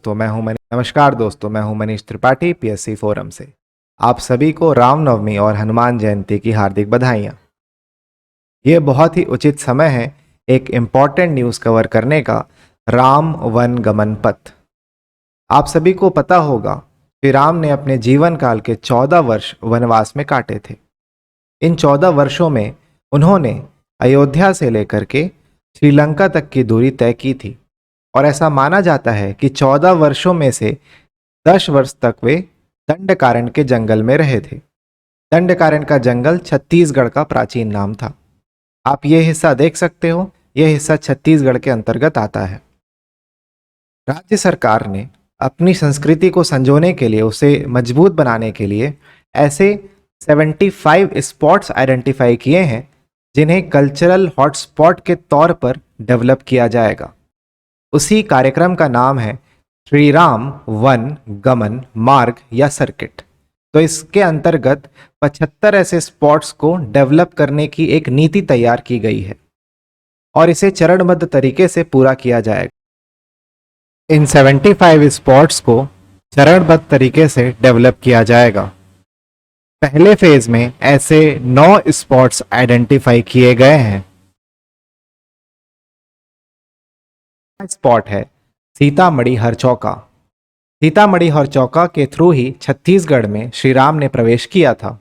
नमस्कार दोस्तों, मैं हूं मनीष त्रिपाठी पीएससी फोरम से। आप सभी को रामनवमी और हनुमान जयंती की हार्दिक बधाइयां। ये बहुत ही उचित समय है एक इम्पॉर्टेंट न्यूज़ कवर करने का, राम वन गमन पथ। आप सभी को पता होगा कि राम ने अपने जीवन काल के 14 वर्ष वनवास में काटे थे। इन 14 वर्षों में उन्होंने अयोध्या से लेकर के श्रीलंका तक की दूरी तय की थी और ऐसा माना जाता है कि 14 वर्षों में से 10 वर्ष तक वे दंडकारण्य के जंगल में रहे थे। दंडकारण्य का जंगल छत्तीसगढ़ का प्राचीन नाम था। आप ये हिस्सा देख सकते हो, यह हिस्सा छत्तीसगढ़ के अंतर्गत आता है। राज्य सरकार ने अपनी संस्कृति को संजोने के लिए, उसे मजबूत बनाने के लिए ऐसे 75 स्पॉट्स आइडेंटिफाई किए हैं जिन्हें कल्चरल हॉटस्पॉट के तौर पर डेवलप किया जाएगा। उसी कार्यक्रम का नाम है श्री राम वन गमन मार्ग या सर्किट। तो इसके अंतर्गत 75 ऐसे स्पॉट्स को डेवलप करने की एक नीति तैयार की गई है और इसे चरणबद्ध तरीके से पूरा किया जाएगा। इन 75 स्पॉट्स को चरणबद्ध तरीके से डेवलप किया जाएगा। पहले फेज में ऐसे 9 स्पॉट्स आइडेंटिफाई किए गए हैं। स्पॉट है सीतामढ़ी हरचौका। सीतामढ़ी हरचौका के थ्रू ही छत्तीसगढ़ में श्री राम ने प्रवेश किया था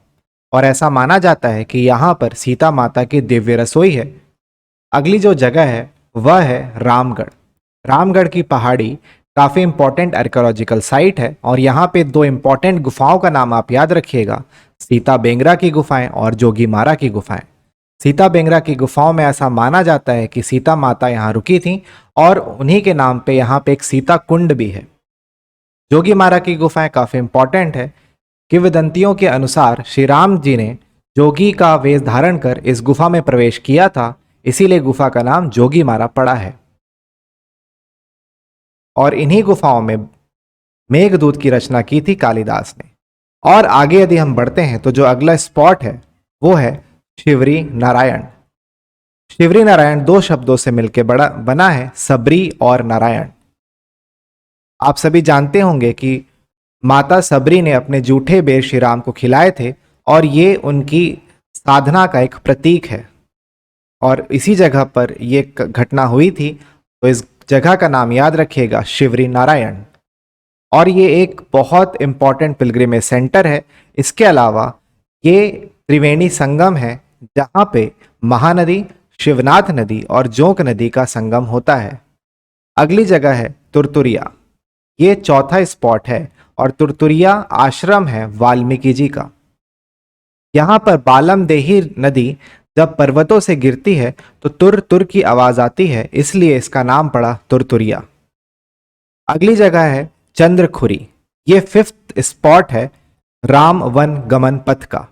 और ऐसा माना जाता है कि यहाँ पर सीता माता की दिव्य रसोई है। अगली जो जगह है वह है रामगढ़। रामगढ़ की पहाड़ी काफ़ी इंपॉर्टेंट आर्कियोलॉजिकल साइट है और यहाँ पे 2 इंपॉर्टेंट गुफाओं का नाम आप याद रखिएगा, सीता बेंगरा की गुफाएं और जोगी मारा की गुफाएं। सीता बेंगरा की गुफाओं में ऐसा माना जाता है कि सीता माता यहाँ रुकी थी और उन्हीं के नाम पे यहाँ पे एक सीता कुंड भी है। जोगी मारा की गुफाएं काफ़ी इंपॉर्टेंट है। किंवदंतियों के अनुसार श्री राम जी ने जोगी का वेश धारण कर इस गुफा में प्रवेश किया था, इसीलिए गुफा का नाम जोगी मारा पड़ा है। और इन्हीं गुफाओं में मेघदूत की रचना की थी कालिदास ने। और आगे यदि हम बढ़ते हैं तो जो अगला स्पॉट है वो है शिवरी नारायण। शिवरी नारायण 2 शब्दों से मिलकर बना है, सबरी और नारायण। आप सभी जानते होंगे कि माता सबरी ने अपने जूठे बेर श्री राम को खिलाए थे और ये उनकी साधना का एक प्रतीक है और इसी जगह पर ये घटना हुई थी। तो इस जगह का नाम याद रखिएगा, शिवरी नारायण। और ये एक बहुत इंपॉर्टेंट पिलग्रिमेज सेंटर है। इसके अलावा ये त्रिवेणी संगम है जहाँ पे महानदी, शिवनाथ नदी और जोंक नदी का संगम होता है। अगली जगह है तुरतुरिया। ये चौथा स्पॉट है और तुरतुरिया आश्रम है वाल्मीकि जी का। यहाँ पर बालमदेही नदी जब पर्वतों से गिरती है तो तुर तुर की आवाज आती है, इसलिए इसका नाम पड़ा तुरतुरिया। अगली जगह है चंद्रखुरी। ये 5th स्पॉट है राम वन गमन पथ का।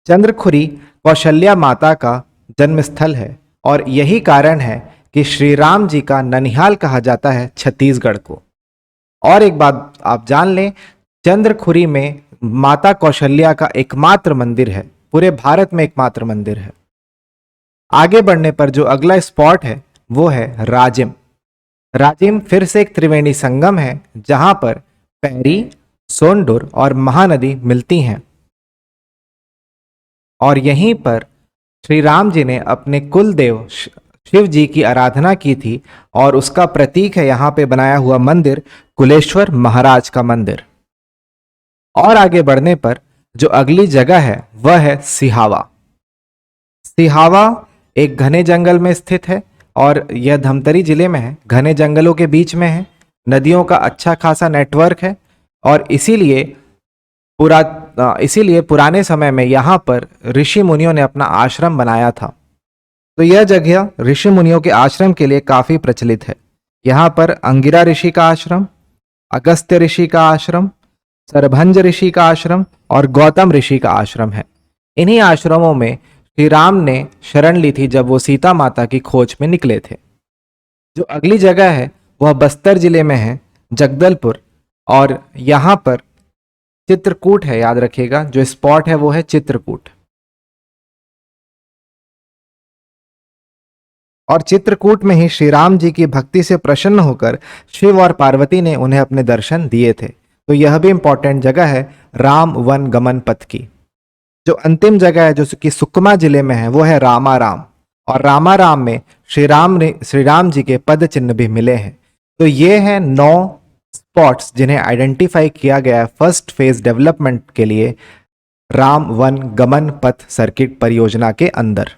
चंद्रखुरी कौशल्या माता का जन्मस्थल है और यही कारण है कि श्री राम जी का ननिहाल कहा जाता है छत्तीसगढ़ को। और एक बात आप जान लें, चंद्रखुरी में माता कौशल्या का एकमात्र मंदिर है, पूरे भारत में एकमात्र मंदिर है। आगे बढ़ने पर जो अगला स्पॉट है वो है राजिम। राजिम फिर से एक त्रिवेणी संगम है जहां पर पैरी, सोंडुर और महानदी मिलती हैं और यहीं पर श्री राम जी ने अपने कुल देव शिव जी की आराधना की थी और उसका प्रतीक है यहाँ पे बनाया हुआ मंदिर, कुलेश्वर महाराज का मंदिर। और आगे बढ़ने पर जो अगली जगह है वह है सिहावा। सिहावा एक घने जंगल में स्थित है और यह धमतरी जिले में है, घने जंगलों के बीच में है। नदियों का अच्छा खासा नेटवर्क है और इसीलिए पुराने समय में यहाँ पर ऋषि मुनियों ने अपना आश्रम बनाया था। तो यह जगह ऋषि मुनियों के आश्रम के लिए काफी प्रचलित है। यहाँ पर अंगिरा ऋषि का आश्रम, अगस्त्य ऋषि का आश्रम, सरभंज ऋषि का आश्रम और गौतम ऋषि का आश्रम है। इन्हीं आश्रमों में श्री राम ने शरण ली थी जब वो सीता माता की खोज में निकले थे। जो अगली जगह है वह बस्तर जिले में है, जगदलपुर, और यहाँ पर चित्रकूट है। याद रखिएगा, जो स्पॉट है वो है चित्रकूट। और चित्रकूट में ही श्री राम जी की भक्ति से प्रसन्न होकर शिव और पार्वती ने उन्हें अपने दर्शन दिए थे। तो यह भी इंपॉर्टेंट जगह है राम वन गमन पथ की। जो अंतिम जगह है जो कि सुकमा जिले में है वो है रामाराम, और रामाराम में श्री राम जी के पद चिन्ह भी मिले हैं। तो ये हैं 9 स्पॉट्स जिन्हें आइडेंटिफाई किया गया है फर्स्ट फेज डेवलपमेंट के लिए राम वन गमन पथ सर्किट परियोजना के अंदर।